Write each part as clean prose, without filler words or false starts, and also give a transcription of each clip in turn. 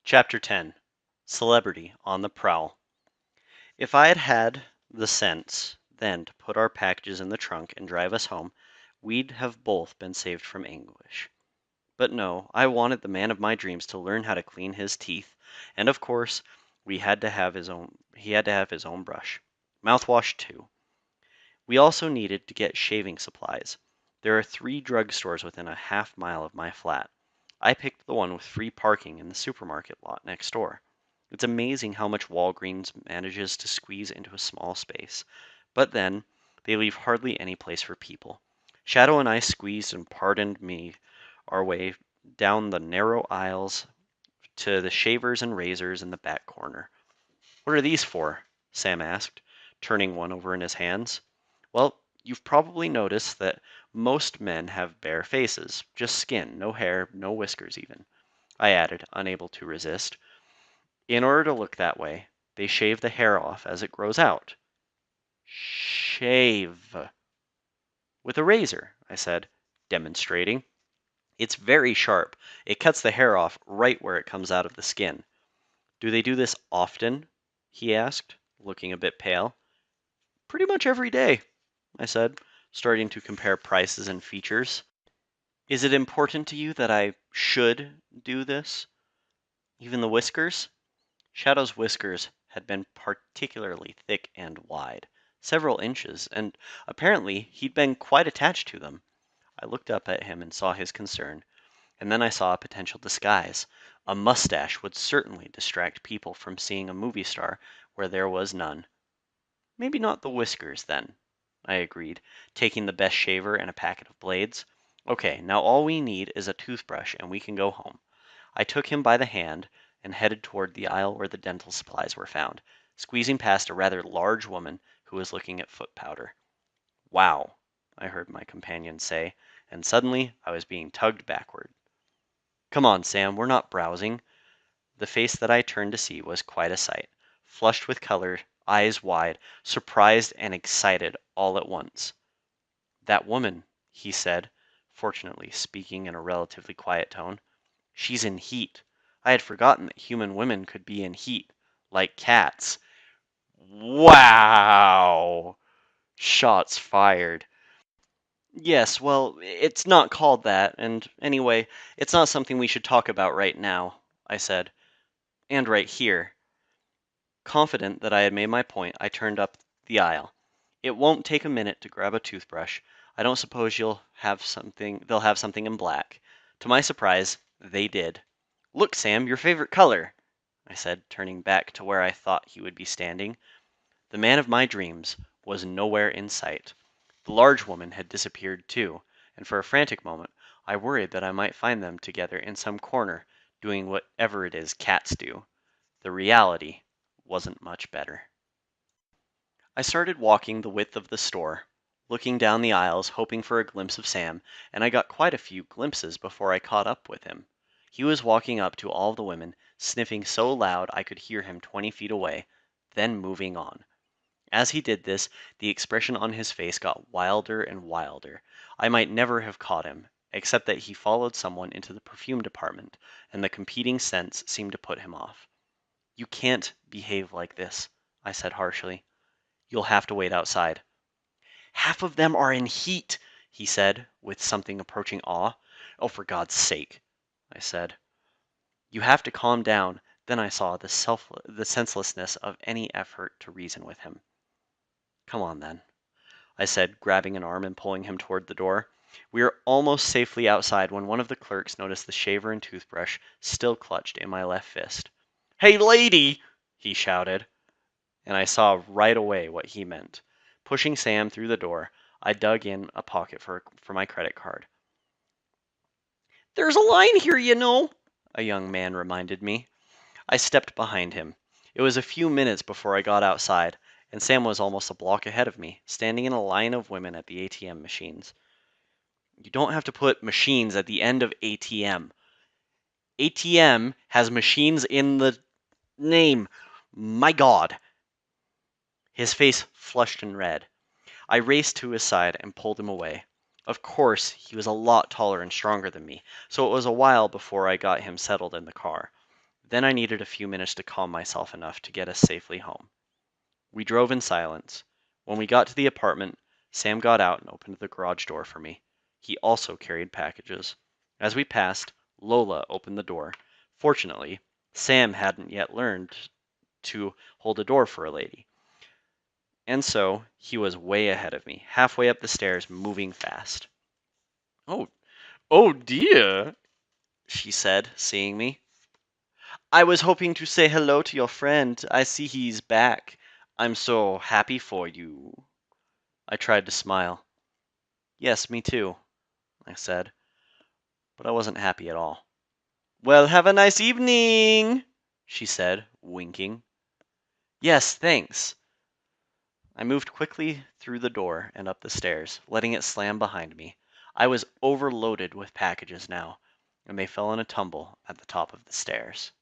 Chapter 10 Celebrity on the Prowl. If I had had the sense then to put our packages in the trunk and drive us home, we'd have both been saved from anguish. But no, I wanted the man of my dreams to learn how to clean his teeth, and of course, he had to have his own brush. Mouthwash too. We also needed to get shaving supplies. There are 3 drugstores within a half mile of my flat. I picked the one with free parking in the supermarket lot next door. It's amazing how much Walgreens manages to squeeze into a small space. But then, they leave hardly any place for people. Shadow and I squeezed and pardoned me our way down the narrow aisles to the shavers and razors in the back corner. "What are these for?" Sam asked, turning one over in his hands. "Well, you've probably noticed that most men have bare faces, just skin, no hair, no whiskers even," I added, unable to resist. "In order to look that way, they shave the hair off as it grows out." "Shave." "With a razor," I said, demonstrating. "It's very sharp. It cuts the hair off right where it comes out of the skin." "Do they do this often?" he asked, looking a bit pale. "Pretty much every day," I said, starting to compare prices and features. "Is it important to you that I should do this? Even the whiskers?" Shadow's whiskers had been particularly thick and wide, several inches, and apparently he'd been quite attached to them. I looked up at him and saw his concern, and then I saw a potential disguise. A mustache would certainly distract people from seeing a movie star where there was none. "Maybe not the whiskers, then," I agreed, taking the best shaver and a packet of blades. "Okay, now all we need is a toothbrush and we can go home." I took him by the hand and headed toward the aisle where the dental supplies were found, squeezing past a rather large woman who was looking at foot powder. "Wow," I heard my companion say, and suddenly I was being tugged backward. "Come on, Sam, we're not browsing." The face that I turned to see was quite a sight, flushed with color, eyes wide, surprised and excited all at once. "That woman," he said, fortunately speaking in a relatively quiet tone. "She's in heat. I had forgotten that human women could be in heat, like cats." Wow! Shots fired. "Yes, well, it's not called that, and anyway, it's not something we should talk about right now," I said. "And right here." Confident that I had made my point, I turned up the aisle. "It won't take a minute to grab a toothbrush. I don't suppose they'll have something in black." To my surprise, they did. "Look, Sam, your favorite color," I said, turning back to where I thought he would be standing. The man of my dreams was nowhere in sight. The large woman had disappeared too, and for a frantic moment I worried that I might find them together in some corner, doing whatever it is cats do. The reality wasn't much better. I started walking the width of the store, looking down the aisles, hoping for a glimpse of Sam, and I got quite a few glimpses before I caught up with him. He was walking up to all the women, sniffing so loud I could hear him 20 feet away, then moving on. As he did this, the expression on his face got wilder and wilder. I might never have caught him, except that he followed someone into the perfume department, and the competing scents seemed to put him off. "You can't behave like this," I said harshly. "You'll have to wait outside." "Half of them are in heat," he said, with something approaching awe. "Oh, for God's sake," I said. "You have to calm down." Then I saw the senselessness of any effort to reason with him. "Come on, then," I said, grabbing an arm and pulling him toward the door. We were almost safely outside when one of the clerks noticed the shaver and toothbrush still clutched in my left fist. "Hey, lady!" he shouted, and I saw right away what he meant. Pushing Sam through the door, I dug in a pocket for my credit card. "There's a line here, you know," a young man reminded me. I stepped behind him. It was a few minutes before I got outside, and Sam was almost a block ahead of me, standing in a line of women at the ATM machines. "You don't have to put machines at the end of ATM. ATM has machines in the name. My God." His face flushed and red. I raced to his side and pulled him away. Of course, he was a lot taller and stronger than me, so it was a while before I got him settled in the car. Then I needed a few minutes to calm myself enough to get us safely home. We drove in silence. When we got to the apartment, Sam got out and opened the garage door for me. He also carried packages. As we passed, Lola opened the door. Fortunately, Sam hadn't yet learned to hold a door for a lady. And so he was way ahead of me, halfway up the stairs, moving fast. "Oh, oh dear," she said, seeing me. "I was hoping to say hello to your friend. I see he's back. I'm so happy for you." I tried to smile. "Yes, me too," I said, but I wasn't happy at all. "Well, have a nice evening," she said, winking. "Yes, thanks." I moved quickly through the door and up the stairs, letting it slam behind me. I was overloaded with packages now, and they fell in a tumble at the top of the stairs.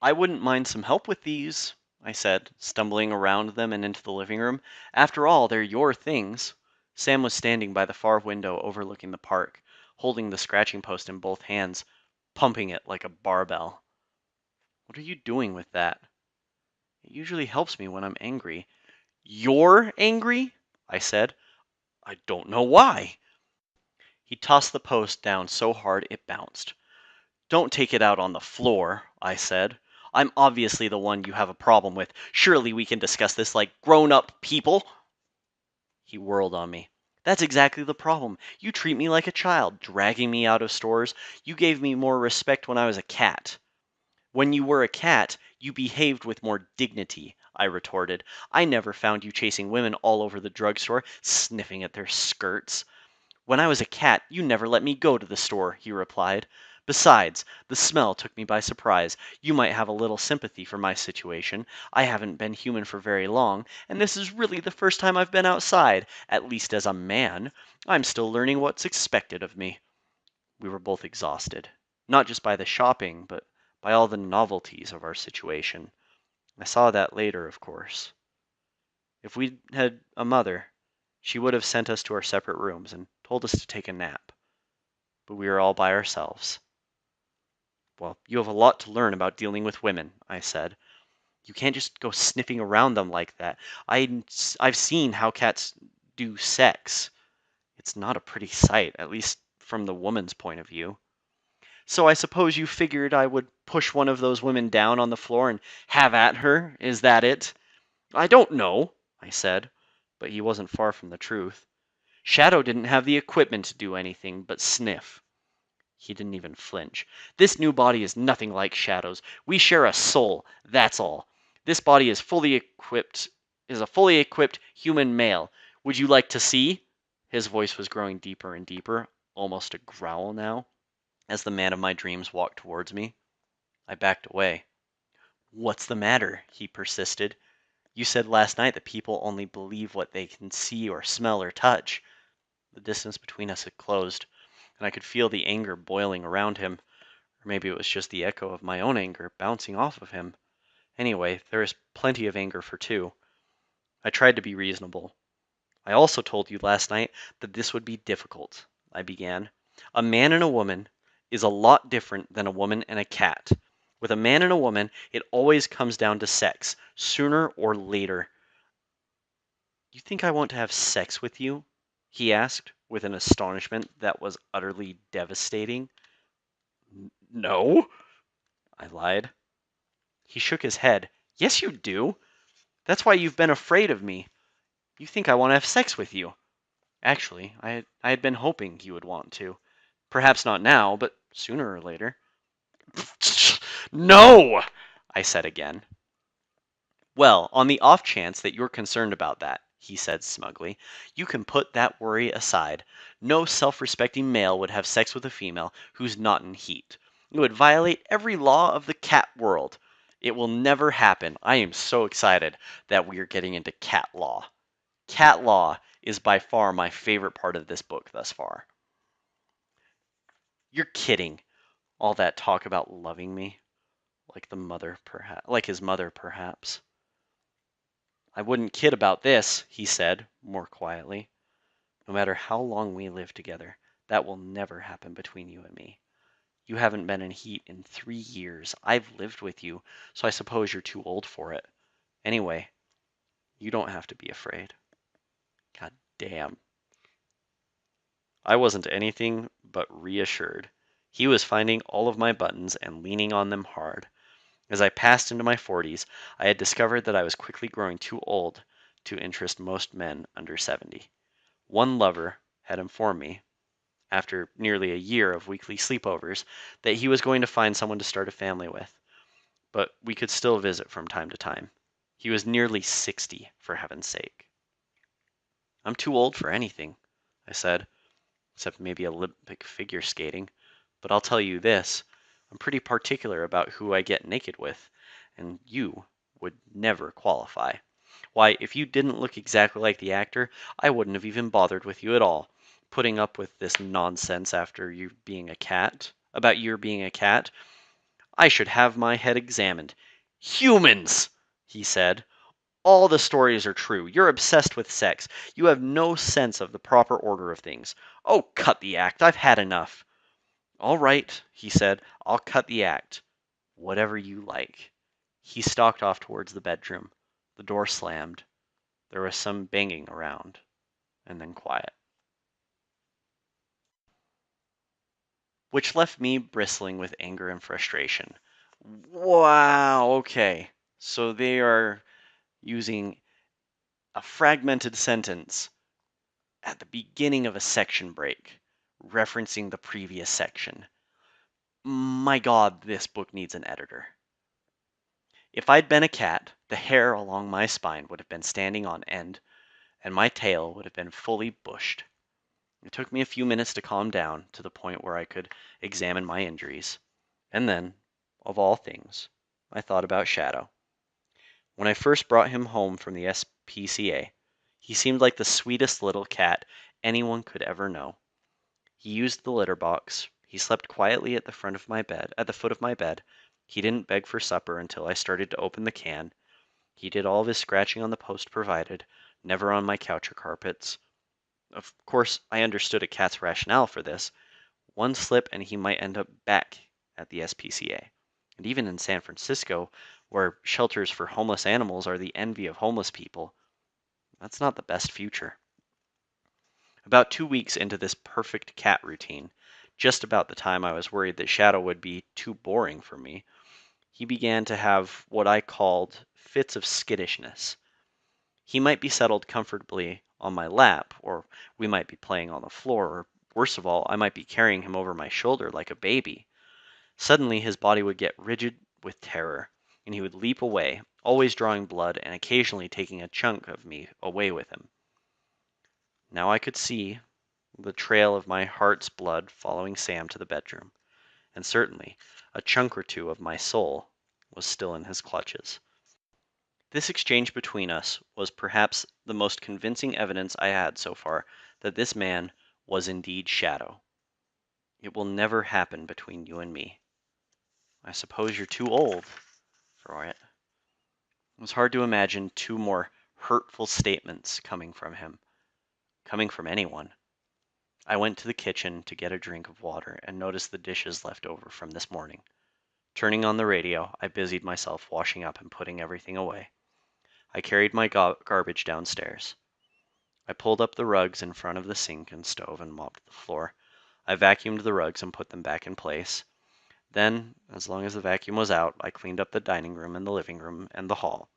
"I wouldn't mind some help with these," I said, stumbling around them and into the living room. "After all, they're your things." Sam was standing by the far window overlooking the park, holding the scratching post in both hands, pumping it like a barbell. "What are you doing with that?" "It usually helps me when I'm angry." "You're angry?" I said. "I don't know why." He tossed the post down so hard it bounced. "Don't take it out on the floor," I said. "I'm obviously the one you have a problem with. Surely we can discuss this like grown-up people." He whirled on me. "That's exactly the problem. You treat me like a child, dragging me out of stores. You gave me more respect when I was a cat." "When you were a cat, you behaved with more dignity," I retorted. "I never found you chasing women all over the drugstore, sniffing at their skirts." "When I was a cat, you never let me go to the store," he replied. "Besides, the smell took me by surprise. You might have a little sympathy for my situation. I haven't been human for very long, and this is really the first time I've been outside, at least as a man. I'm still learning what's expected of me." We were both exhausted, not just by the shopping, but by all the novelties of our situation. I saw that later, of course. If we'd had a mother, she would have sent us to our separate rooms and told us to take a nap. But we were all by ourselves. "Well, you have a lot to learn about dealing with women," I said. "You can't just go sniffing around them like that. I've seen how cats do sex. It's not a pretty sight, at least from the woman's point of view." "So I suppose you figured I would push one of those women down on the floor and have at her, is that it?" "I don't know," I said, but he wasn't far from the truth. "Shadow didn't have the equipment to do anything but sniff." He didn't even flinch. "This new body is nothing like Shadow's. We share a soul, that's all. This body is a fully equipped human male. Would you like to see?" His voice was growing deeper and deeper, almost a growl now, as the man of my dreams walked towards me. I backed away. "What's the matter?" he persisted. "You said last night that people only believe what they can see or smell or touch." The distance between us had closed, and I could feel the anger boiling around him. Or maybe it was just the echo of my own anger bouncing off of him. Anyway, there is plenty of anger for two. I tried to be reasonable. "I also told you last night that this would be difficult," I began. "A man and a woman is a lot different than a woman and a cat. With a man and a woman, it always comes down to sex, sooner or later." "You think I want to have sex with you?" he asked, with an astonishment that was utterly devastating. "No," I lied. He shook his head. "Yes, you do. That's why you've been afraid of me. You think I want to have sex with you." Actually, I had been hoping he would want to. Perhaps not now, but sooner or later. "No," I said again. "Well, on the off chance that you're concerned about that," he said smugly, "you can put that worry aside. No self-respecting male would have sex with a female who's not in heat. It would violate every law of the cat world. It will never happen. I am so excited that we are getting into cat law. Cat law is by far my favorite part of this book thus far." "You're kidding. All that talk about loving me, like his mother perhaps." "I wouldn't kid about this," he said, more quietly. "No matter how long we live together, that will never happen between you and me. You haven't been in heat in 3 years. I've lived with you, so I suppose you're too old for it. Anyway, you don't have to be afraid. God damn. I wasn't anything but reassured. He was finding all of my buttons and leaning on them hard. As I passed into my 40s, I had discovered that I was quickly growing too old to interest most men under 70. One lover had informed me, after nearly a year of weekly sleepovers, that he was going to find someone to start a family with, but we could still visit from time to time. He was nearly 60, for heaven's sake. I'm too old for anything, I said, except maybe Olympic figure skating. But I'll tell you this, I'm pretty particular about who I get naked with, and you would never qualify. Why, if you didn't look exactly like the actor, I wouldn't have even bothered with you at all. Putting up with this nonsense after you being a cat, about your being a cat, I should have my head examined. Humans, he said. All the stories are true. You're obsessed with sex. You have no sense of the proper order of things. Oh, cut the act. I've had enough. All right, he said. I'll cut the act. Whatever you like. He stalked off towards the bedroom. The door slammed. There was some banging around, and then quiet. Which left me bristling with anger and frustration. Wow, okay. So they are using a fragmented sentence at the beginning of a section break, referencing the previous section. My God, this book needs an editor. If I'd been a cat, the hair along my spine would have been standing on end, and my tail would have been fully bushed. It took me a few minutes to calm down to the point where I could examine my injuries. And then, of all things, I thought about Shadow. When I first brought him home from the SPCA, he seemed like the sweetest little cat anyone could ever know. He used the litter box. He slept quietly at the foot of my bed. He didn't beg for supper until I started to open the can. He did all of his scratching on the post provided, never on my couch or carpets. Of course, I understood a cat's rationale for this. One slip and he might end up back at the SPCA. And even in San Francisco, where shelters for homeless animals are the envy of homeless people, that's not the best future. About 2 weeks into this perfect cat routine, just about the time I was worried that Shadow would be too boring for me, he began to have what I called fits of skittishness. He might be settled comfortably on my lap, or we might be playing on the floor, or worst of all, I might be carrying him over my shoulder like a baby. Suddenly his body would get rigid with terror, and he would leap away, always drawing blood and occasionally taking a chunk of me away with him. Now I could see the trail of my heart's blood following Sam to the bedroom, and certainly a chunk or two of my soul was still in his clutches. This exchange between us was perhaps the most convincing evidence I had so far that this man was indeed Shadow. It will never happen between you and me. I suppose you're too old for it. It was hard to imagine two more hurtful statements coming from him, coming from anyone. I went to the kitchen to get a drink of water and noticed the dishes left over from this morning. Turning on the radio, I busied myself washing up and putting everything away. I carried my garbage downstairs. I pulled up the rugs in front of the sink and stove and mopped the floor. I vacuumed the rugs and put them back in place. Then, as long as the vacuum was out, I cleaned up the dining room and the living room and the hall,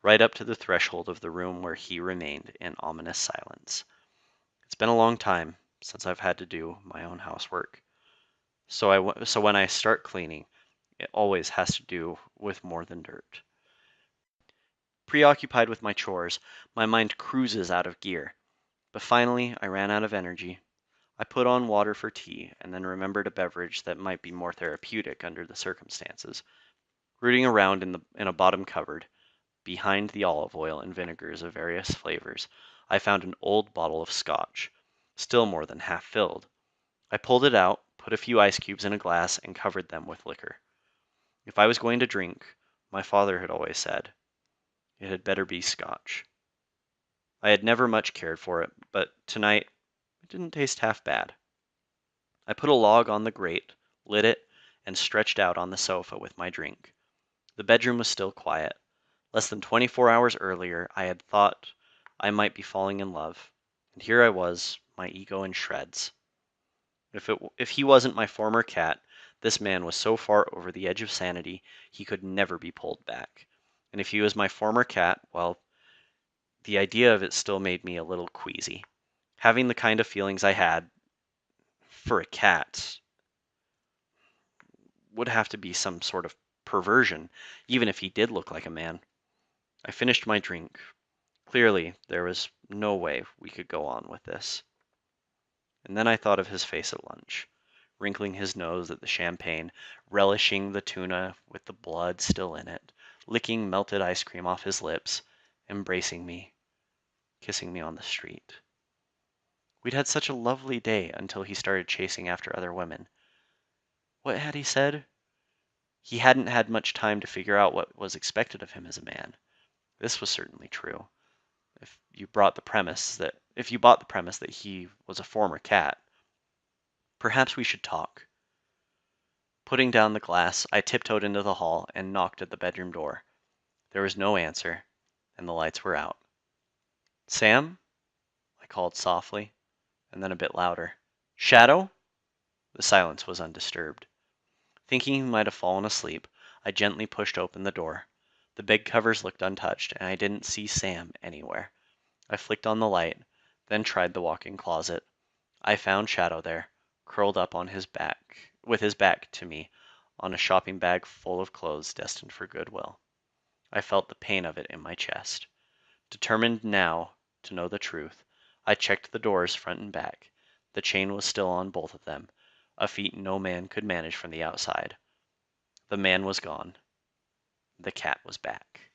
right up to the threshold of the room where he remained in ominous silence. It's been a long time since I've had to do my own housework. So when I start cleaning, it always has to do with more than dirt. Preoccupied with my chores, my mind cruises out of gear. But finally, I ran out of energy. I put on water for tea and then remembered a beverage that might be more therapeutic under the circumstances. Rooting around in a bottom cupboard, behind the olive oil and vinegars of various flavors, I found an old bottle of scotch, still more than half filled. I pulled it out, put a few ice cubes in a glass, and covered them with liquor. If I was going to drink, my father had always said, it had better be scotch. I had never much cared for it, but tonight it didn't taste half bad. I put a log on the grate, lit it, and stretched out on the sofa with my drink. The bedroom was still quiet. Less than 24 hours earlier, I had thought I might be falling in love, and here I was, my ego in shreds. If he wasn't my former cat, this man was so far over the edge of sanity he could never be pulled back. And if he was my former cat, well, the idea of it still made me a little queasy. Having the kind of feelings I had for a cat would have to be some sort of perversion, even if he did look like a man. I finished my drink. Clearly, there was no way we could go on with this. And then I thought of his face at lunch, wrinkling his nose at the champagne, relishing the tuna with the blood still in it, licking melted ice cream off his lips, embracing me, kissing me on the street. We'd had such a lovely day until he started chasing after other women. What had he said? He hadn't had much time to figure out what was expected of him as a man. This was certainly true. If you bought the premise that he was a former cat, perhaps we should talk. Putting down the glass, I tiptoed into the hall and knocked at the bedroom door. There was no answer, and the lights were out. Sam? I called softly, and then a bit louder. Shadow? The silence was undisturbed. Thinking he might have fallen asleep, I gently pushed open the door. The bed covers looked untouched, and I didn't see Sam anywhere. I flicked on the light, then tried the walk-in closet. I found Shadow there, curled up on his back, with his back to me, on a shopping bag full of clothes destined for Goodwill. I felt the pain of it in my chest. Determined now to know the truth, I checked the doors front and back. The chain was still on both of them, a feat no man could manage from the outside. The man was gone. The cat was back.